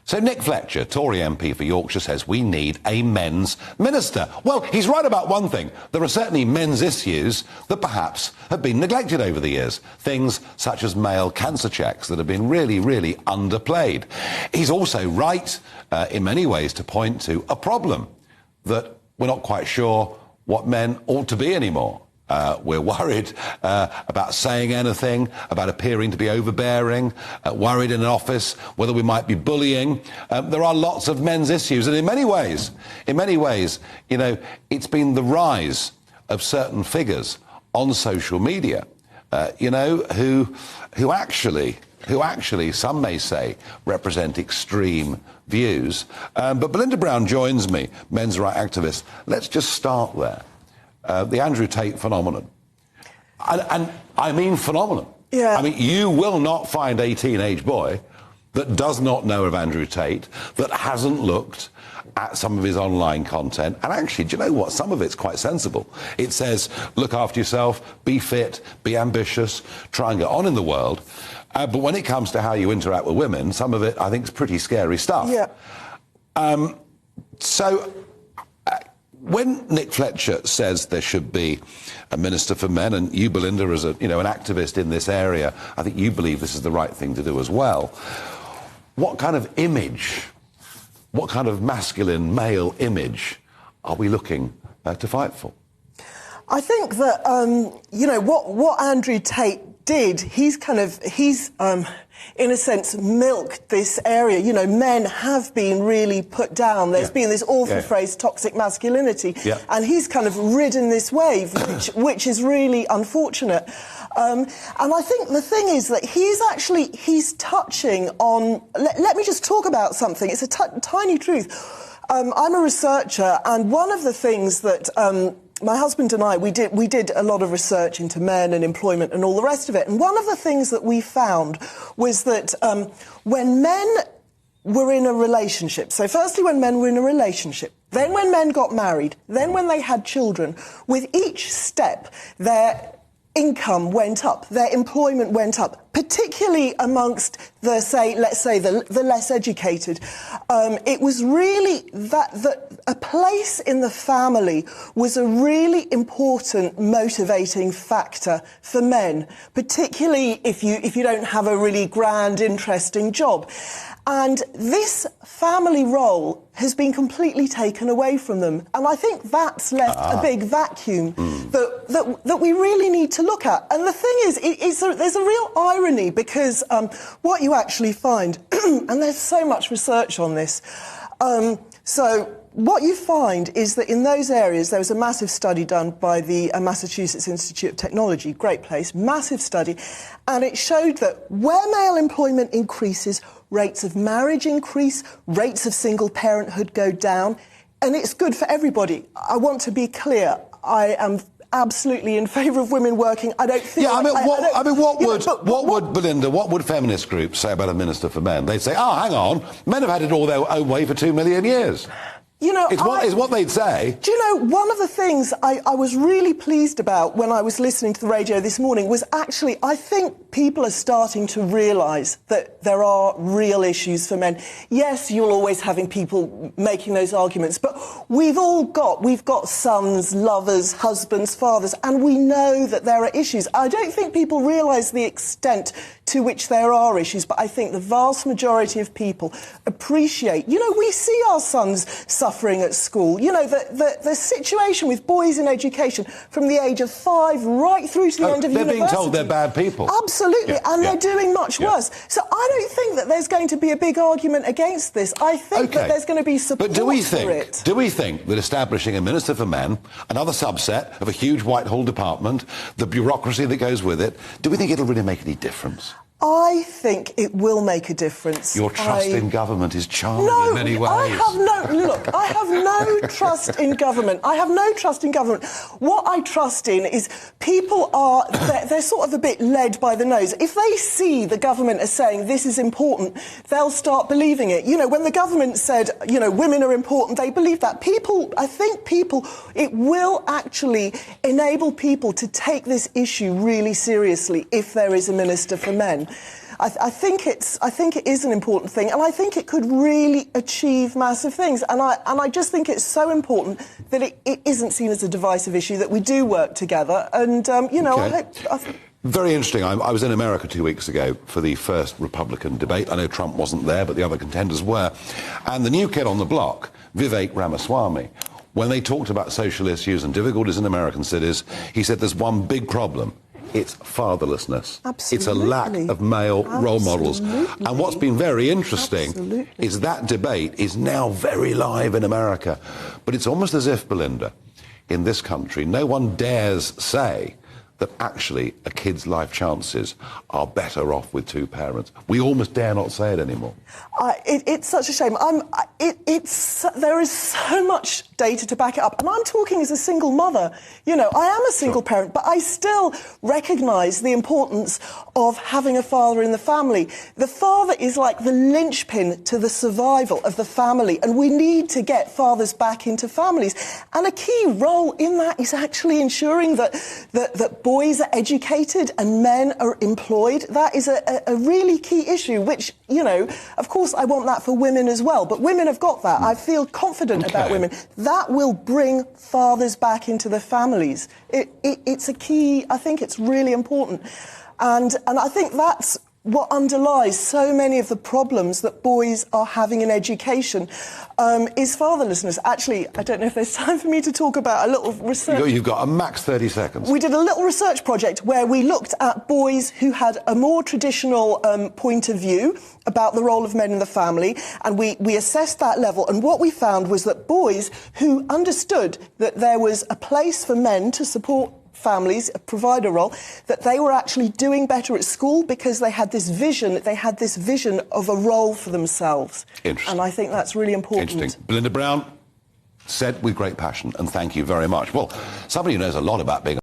So Nick Fletcher, Tory MP for Yorkshire, says we need a men's minister. Well, he's right about one thing. There are certainly men's issues that perhaps have been neglected over the years. Things such as male cancer checks that have been really, really underplayed. He's also right in many ways to point to a problem that we're not quite sure what men ought to be anymore. We're worried about saying anything, about appearing to be overbearing, worried in an office whether we might be bullying. There are lots of men's issues, and in many ways, you know, it's been the rise of certain figures on social media, you know, who actually, some may say, represent extreme views. But Belinda Brown joins me, men's rights activist. Let's just start there. The Andrew Tate phenomenon. And I mean phenomenon. Yeah. I mean, you will not find a teenage boy that does not know of Andrew Tate, that hasn't looked at some of his online content. And actually, do you know what? Some of it's quite sensible. It says, look after yourself, be fit, be ambitious, try and get on in the world. But when it comes to how you interact with women, some of it, I think, is pretty scary stuff. Yeah. When Nick Fletcher says there should be a minister for men, and you, Belinda, as an activist in this area, I think you believe this is the right thing to do as well. What kind of image, what kind of masculine male image are we looking to fight for? I think that what Andrew Tate did, he's in a sense milked this area. You know, men have been really put down. There's been this awful phrase, toxic masculinity, and he's kind of ridden this wave, which is really unfortunate. And I think the thing is that he's touching on. Let me just talk about something. It's a tiny truth. I'm a researcher, and one of the things that my husband and I, we did a lot of research into men and employment and all the rest of it. And one of the things that we found was that when men were in a relationship, so firstly when men were in a relationship, then when men got married, then when they had children, with each step their income went up, their employment went up, particularly amongst the, let's say the less educated. It was really that a place in the family was a really important motivating factor for men, particularly if you don't have a really grand, interesting job. And this family role has been completely taken away from them. And I think that's left a big vacuum that we really need to look at. And the thing is, there's a real irony, because what you actually find, and there's so much research on this, so what you find is that in those areas, there was a massive study done by the Massachusetts Institute of Technology, great place, massive study, and it showed that where male employment increases, rates of marriage increase, rates of single parenthood go down, and it's good for everybody. I want to be clear, I am absolutely in favour of women working. I don't think... Yeah, what would, Belinda, what would feminist groups say about a minister for men? They'd say, hang on, men have had it all their own way for 2 million years. You know, it's what they'd say. Do you know, one of the things I was really pleased about when I was listening to the radio this morning was actually, I think people are starting to realise that there are real issues for men. Yes, you're always having people making those arguments, but we've got sons, lovers, husbands, fathers, and we know that there are issues. I don't think people realise the extent to which there are issues, but I think the vast majority of people appreciate, you know, we see our sons suffering at school. You know, the situation with boys in education from the age of 5 right through to the end of university. They're being told they're bad people. Absolutely, they're doing much worse. So I don't think that there's going to be a big argument against this. I think that there's going to be support for it. Do we think that establishing a minister for men, another subset of a huge Whitehall department, the bureaucracy that goes with it, do we think it'll really make any difference? I think it will make a difference. Your trust in government is charming in many ways. I have no trust in government. I have no trust in government. What I trust in is people they're sort of a bit led by the nose. If they see the government as saying this is important, they'll start believing it. You know, when the government said, you know, women are important, they believe that. It will actually enable people to take this issue really seriously if there is a minister for men. I think it is an important thing, and I think it could really achieve massive things. And I just think it's so important that it isn't seen as a divisive issue, that we do work together. And you know, Okay. Very interesting. I was in America 2 weeks ago for the first Republican debate. I know Trump wasn't there, but the other contenders were. And the new kid on the block, Vivek Ramaswamy, when they talked about social issues and difficulties in American cities, he said there's one big problem. It's fatherlessness. Absolutely. It's a lack of male role models. And what's been very interesting is that debate is now very live in America. But it's almost as if, Belinda, in this country, no one dares say that actually a kid's life chances are better off with two parents. We almost dare not say it anymore. It's such a shame. There is so much data to back it up. And I'm talking as a single mother. You know, I am a single parent, but I still recognise the importance of having a father in the family. The father is like the linchpin to the survival of the family, and we need to get fathers back into families. And a key role in that is actually ensuring that boys are educated and men are employed. That is a really key issue, which, you know, of course I want that for women as well, but women have got that. I feel confident about women. That will bring fathers back into the families. It's a key. I think it's really important. And I think that's what underlies so many of the problems that boys are having in education, is fatherlessness. Actually, I don't know if there's time for me to talk about a little research. You've got a max 30 seconds. We did a little research project where we looked at boys who had a more traditional point of view about the role of men in the family, and we assessed that level. And what we found was that boys who understood that there was a place for men to support families, provide a role, that they were actually doing better at school because they had this vision of a role for themselves. Interesting. And I think that's really important. Interesting. Belinda Brown, said with great passion, and thank you very much. Well, somebody who knows a lot about being